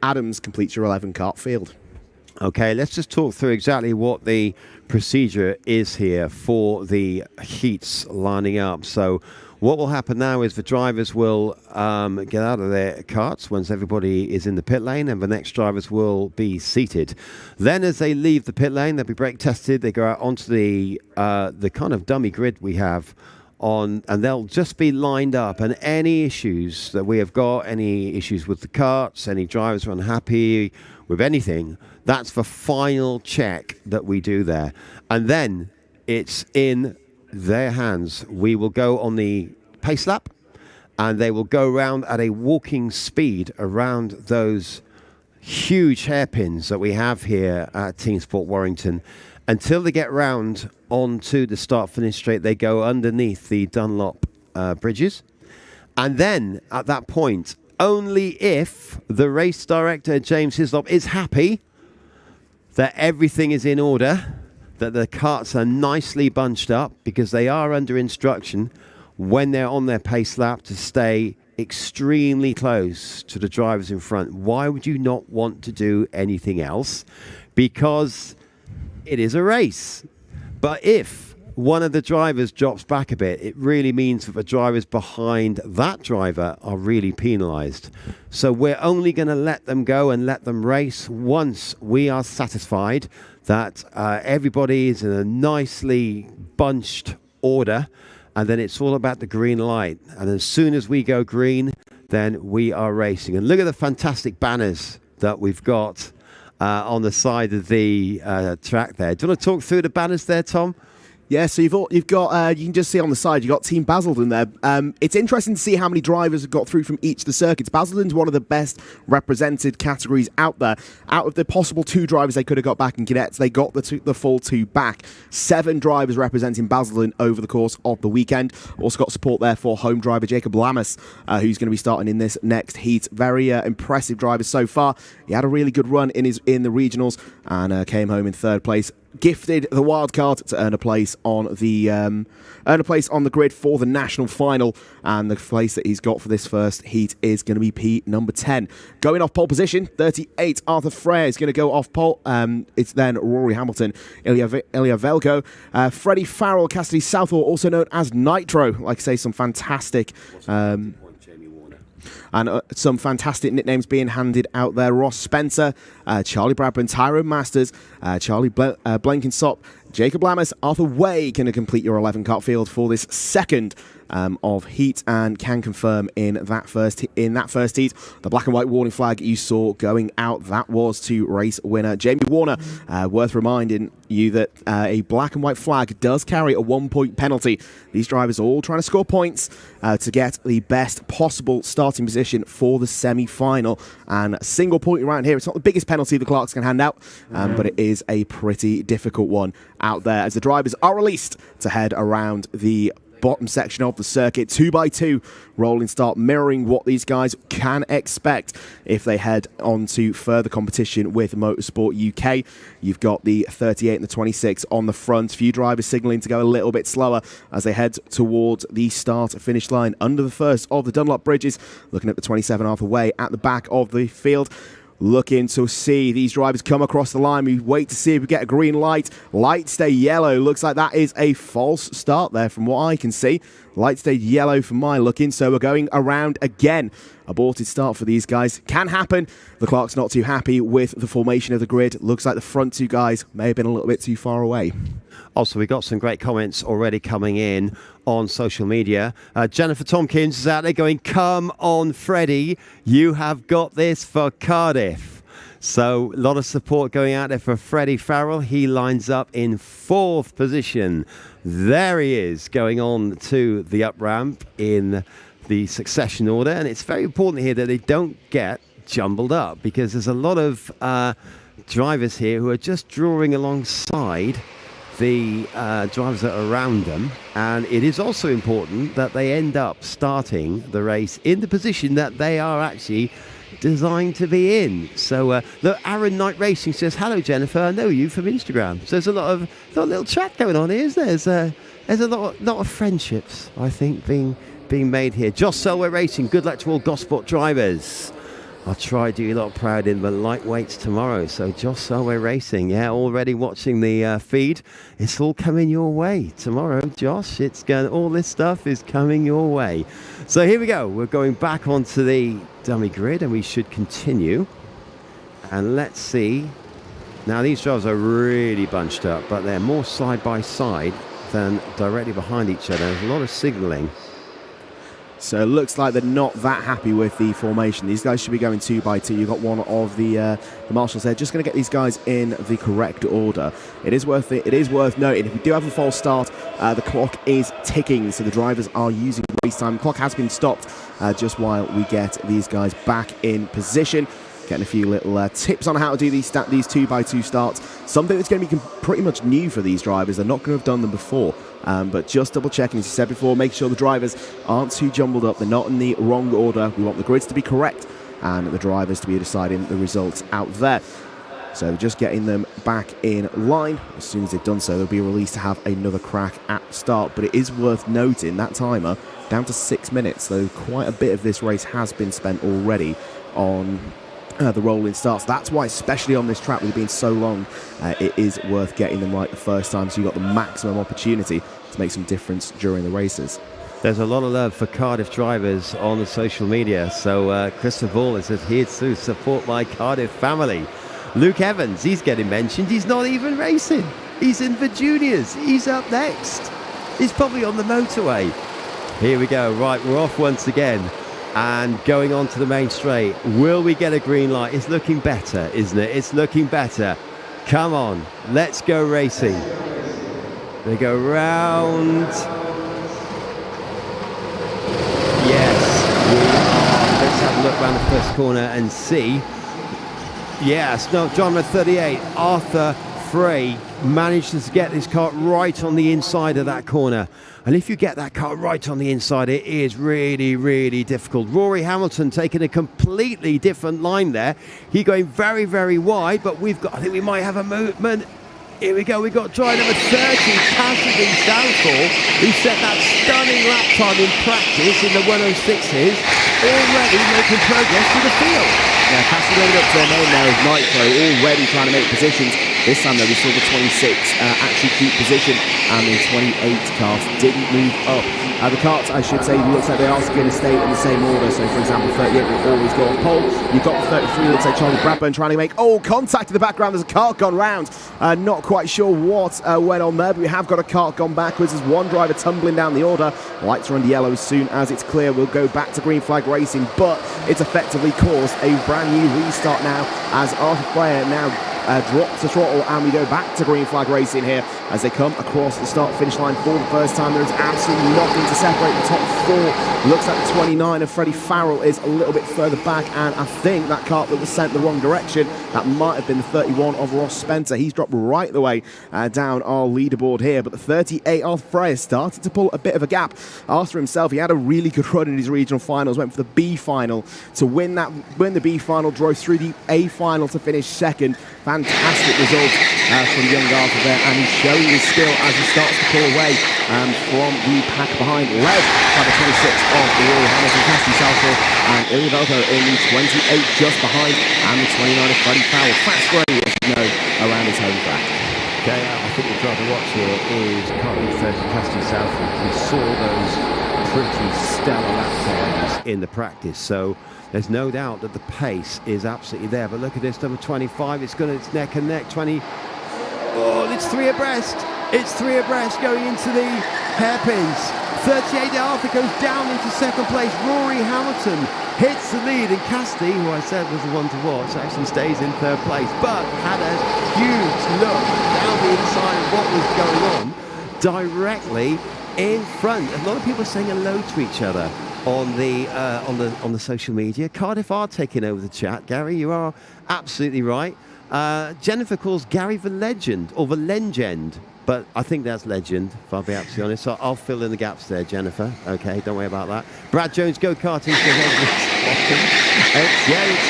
Adams completes your 11-kart field. Okay, let's just talk through exactly what the procedure is here for the heats lining up. So what will happen now is the drivers will get out of their karts once everybody is in the pit lane, and the next drivers will be seated. Then as they leave the pit lane, they'll be brake tested. They go out onto the kind of dummy grid we have on, and they'll just be lined up. And any issues that we have got, any issues with the karts, any drivers are unhappy with anything, that's the final check that we do there. And then it's in their hands. We will go on the pace lap, and they will go around at a walking speed around those huge hairpins that we have here at Teamsport Warrington until they get round onto the start-finish straight. They go underneath the Dunlop bridges, and then at that point, only if the race director, James Hislop, is happy that everything is in order, that the karts are nicely bunched up, because they are under instruction when they're on their pace lap to stay extremely close to the drivers in front. Why would you not want to do anything else? Because it is a race. But if one of the drivers drops back a bit, it really means that the drivers behind that driver are really penalised. So we're only going to let them go and let them race once we are satisfied that everybody is in a nicely bunched order, and then it's all about the green light. And as soon as we go green, then we are racing. And look at the fantastic banners that we've got on the side of the track there. Do you want to talk through the banners there, Tom? Yeah, so you've got you can just see on the side, you've got Team Basildon there. It's interesting to see how many drivers have got through from each of the circuits. Basildon's one of the best represented categories out there. Out of the possible 2 drivers they could have got back in cadets, they got the full 2 back. 7 drivers representing Basildon over the course of the weekend. Also got support there for home driver Jacob Lammas, who's going to be starting in this next heat. Very impressive driver so far. He had a really good run in the regionals and came home in 3rd place. Gifted the wild card to earn a place on the grid for the national final, and the place that he's got for this first heat is going to be P number 10. Going off pole position, 38, Arthur Frere is going to go off pole. It's then Rory Hamilton, Ilya Velko, Freddie Farrell, Cassidy Southall, also known as Nitro. Like I say, some fantastic and some fantastic nicknames being handed out there. Ross Spencer, Charlie Bradburn, Tyrone Masters, Charlie Blenkinsop, Jacob Lammas, Arthur Way going to complete your 11-kart field for this second of heat, and can confirm in that first heat the black and white warning flag you saw going out. That was to race winner Jamie Warner. Worth reminding you that a black and white flag does carry a 1-point penalty. These drivers are all trying to score points to get the best possible starting position for the semi-final. And a single point around here, it's not the biggest penalty the Clarks can hand out, but it is a pretty difficult one out there as the drivers are released to head around the bottom section of the circuit. 2x2 rolling start, mirroring what these guys can expect if they head on to further competition with Motorsport UK. You've got the 38 and the 26 on the front. Few drivers signalling to go a little bit slower as they head towards the start-finish line under the first of the Dunlop bridges. Looking at the 27 Arthur Way at the back of the field. Looking to see these drivers come across the line. We wait to see if we get a green light. Light stay yellow. Looks like that is a false start there from what I can see. Light stayed yellow for my looking, so we're going around again. Aborted start for these guys. Can happen. The Clark's not too happy with the formation of the grid. Looks like the front 2 guys may have been a little bit too far away. Also, we got some great comments already coming in on social media. Jennifer Tompkins is out there going, "Come on, Freddie, you have got this for Cardiff." So a lot of support going out there for Freddie Farrell. He lines up in 4th position. There he is, going on to the up ramp in the succession order. And it's very important here that they don't get jumbled up, because there's a lot of drivers here who are just drawing alongside the drivers that are around them, and it is also important that they end up starting the race in the position that they are actually designed to be in. So look, Aaron Knight Racing says, "Hello Jennifer, I know you from Instagram." So there's a little chat going on here, isn't there? There's a lot of friendships, I think, being made here. Josh Selway Racing, good luck to all Gosport drivers. I'll try do you lot proud in the lightweights tomorrow. So Josh Selway Racing, yeah, already watching the feed. It's all coming your way tomorrow, Josh. All this stuff is coming your way. So here we go. We're going back onto the dummy grid, and we should continue. And let's see. Now these drivers are really bunched up, but they're more side by side than directly behind each other. There's a lot of signalling. So it looks like they're not that happy with the formation. These guys should be going 2 by 2. You've got one of the marshals there. Just going to get these guys in the correct order. It is worth noting, if we do have a false start, the clock is ticking, so the drivers are using race time. The clock has been stopped just while we get these guys back in position. Getting a few little tips on how to do these 2 by 2 starts. Something that's going to be pretty much new for these drivers. They're not going to have done them before. But just double checking, as you said before, make sure the drivers aren't too jumbled up. They're not in the wrong order. We want the grids to be correct and the drivers to be deciding the results out there. So just getting them back in line. As soon as they've done so, they'll be released to have another crack at the start. But it is worth noting that timer down to 6 minutes. So quite a bit of this race has been spent already on the rolling starts. That's why, especially on this track with it being so long, it is worth getting them right the first time, so you've got the maximum opportunity to make some difference during the races. There's a lot of love for Cardiff drivers on the social media. So Christopher Ball says, here to support my Cardiff family. Luke Evans, he's getting mentioned. He's not even racing. He's in the juniors. He's up next. He's probably on the motorway. Here we go. Right, we're off once again. And going on to the main straight. Will we get a green light? It's looking better, isn't it? It's looking better. Come on, let's go racing. They go round. Yes, we are. Let's have a look around the first corner and see. Yes, no, John 38, Arthur Frey manages to get this car right on the inside of that corner. And if you get that car right on the inside, it is really, really difficult. Rory Hamilton taking a completely different line there. He going very, very wide, but I think we might have a movement. Here we go, we've got driver number 30, Cassidy Southall, who set that stunning lap time in practice in the 106s, already making progress to the field. Yeah, Cassidy loaded up to their name there as Nitro, already trying to make positions. This time though, we saw the 26 actually keep position, and the 28 cars didn't move up. The carts, I should say, looks like they are going to stay in the same order. So, for example, 38 will always go on pole. You've got 33, looks like Charlie Bradburn trying to make contact in the background. There's a cart gone round. Not quite sure what went on there, but we have got a cart gone backwards. There's one driver tumbling down the order. Lights are under yellow. As soon as it's clear, we'll go back to green flag racing, but it's effectively caused a brand new restart now as Arthur Freyer now drops the throttle, and we go back to green flag racing here as they come across the start finish line for the first time. There's absolutely nothing to separate the top four. Looks like the 29 of Freddie Farrell is a little bit further back, and I think that cart that was sent the wrong direction, that might have been the 31 of Ross Spencer. He's dropped right the way down our leaderboard here, but the 38 Arthur Freyer started to pull a bit of a gap. Arthur himself, he had a really good run in his regional finals, went for the B final to win the B final, drove through the A final to finish second. Fantastic result from young Arthur there, and he's showing his skill as he starts to pull away from the pack behind, led by the 26 of Rory Hamilton, Cassidy Southall, and Ilya Velko in the 28 just behind, and the 29 of Freddie Farrell. Fast running, as you know, around his home track. Okay, I think the driver to watch here is Karting 30, Cassidy Southall. We saw those pretty stellar lap times in the practice, so there's no doubt that the pace is absolutely there. But look at this, number 25, it's neck and neck. 20, it's three abreast. It's three abreast going into the hairpins. 38 Arthur goes down into second place. Rory Hamilton hits the lead, and Cassidy, who I said was the one to watch, actually stays in third place, but had a huge look down the inside of what was going on directly in front. A lot of people are saying hello to each other on the social media. Cardiff are taking over the chat. Gary, you are absolutely right. Jennifer calls Gary the legend, or the legend, but I think that's legend, if I'll be absolutely honest. So I'll fill in the gaps there, Jennifer. Okay, don't worry about that. Brad Jones, go-karting. It's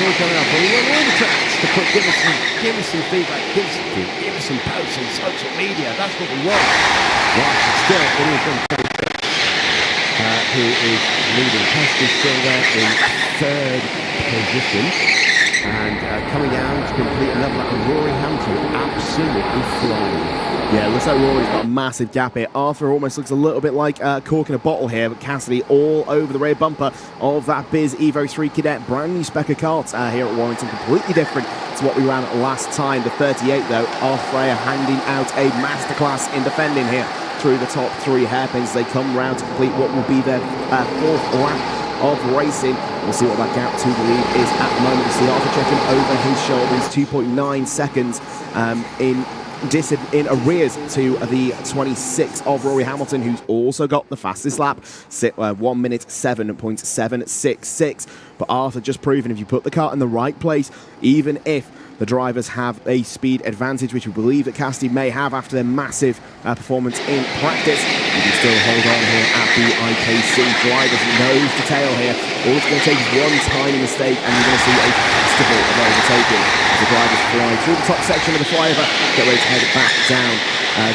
all coming up. We want all the tracks to give us some feedback, give us some posts on social media. That's what we want. Right, still, it is on who is leading. Cassidy's still there in third position. And coming down to complete another lap, and Rory Hamilton absolutely flying. Yeah, it looks like Rory's got a massive gap here. Arthur almost looks a little bit like cork in a bottle here, but Cassidy all over the rear bumper of that Biz Evo 3 Cadet. Brand new spec of karts here at Warrington, completely different to what we ran last time. The 38, though, Arthur Freya handing out a masterclass in defending here through the top three hairpins. They come round to complete what will be their fourth lap of racing. We'll see what that gap to the lead is at the moment. You see Arthur checking over his shoulder. He's 2.9 seconds in arrears to the 26 of Rory Hamilton, who's also got the fastest lap, 1 minute 7.766. But Arthur just proving if you put the car in the right place, even if the drivers have a speed advantage, which we believe that Cassidy may have after their massive performance in practice, you can still hold on here at BIKC. Drivers nose to tail here. All it's going to take is one tiny mistake and you're going to see a festival of overtaking as the drivers fly through the top section of the flyover, get ready to head back down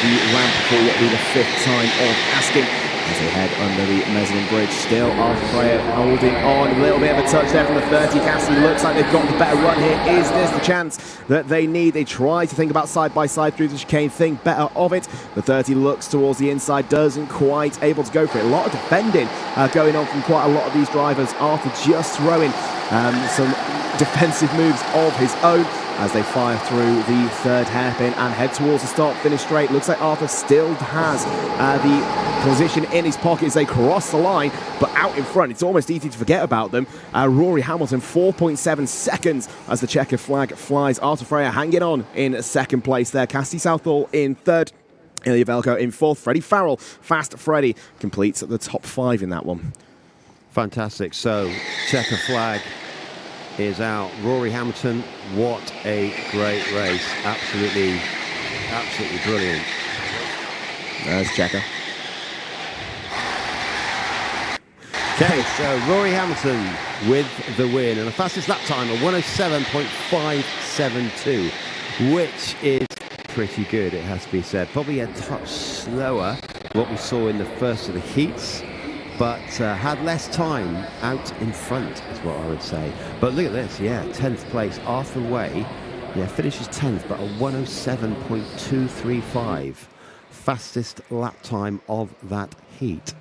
the ramp for what will be the fifth time of asking. As they head under the mezzanine bridge, still Arthur Freya holding on. A little bit of a touch there from the 30. Cassidy looks like they've got the better run here. Is this the chance that they need? They try to think about side-by-side through the chicane, think better of it. The 30 looks towards the inside, doesn't quite able to go for it. A lot of defending going on from quite a lot of these drivers. Arthur just throwing some defensive moves of his own as they fire through the third hairpin and head towards the start-finish straight. Looks like Arthur still has the position in his pocket as they cross the line, but out in front, it's almost easy to forget about them. Rory Hamilton, 4.7 seconds as the checkered flag flies. Arthur Freya hanging on in second place there. Cassidy Southall in third. Ilya Velko in fourth. Freddie Farrell, Fast Freddie, completes at the top five in that one. Fantastic. So, checker flag is out. Rory Hamilton, what a great race. Absolutely brilliant. There's checker. Okay, so Rory Hamilton with the win and the fastest lap time of 107.572, which is pretty good, it has to be said. Probably a touch slower than what we saw in the first of the heats, but had less time out in front, is what I would say. But look at this, yeah, 10th place, Arthur Way, yeah, finishes 10th, but a 107.235, fastest lap time of that heat.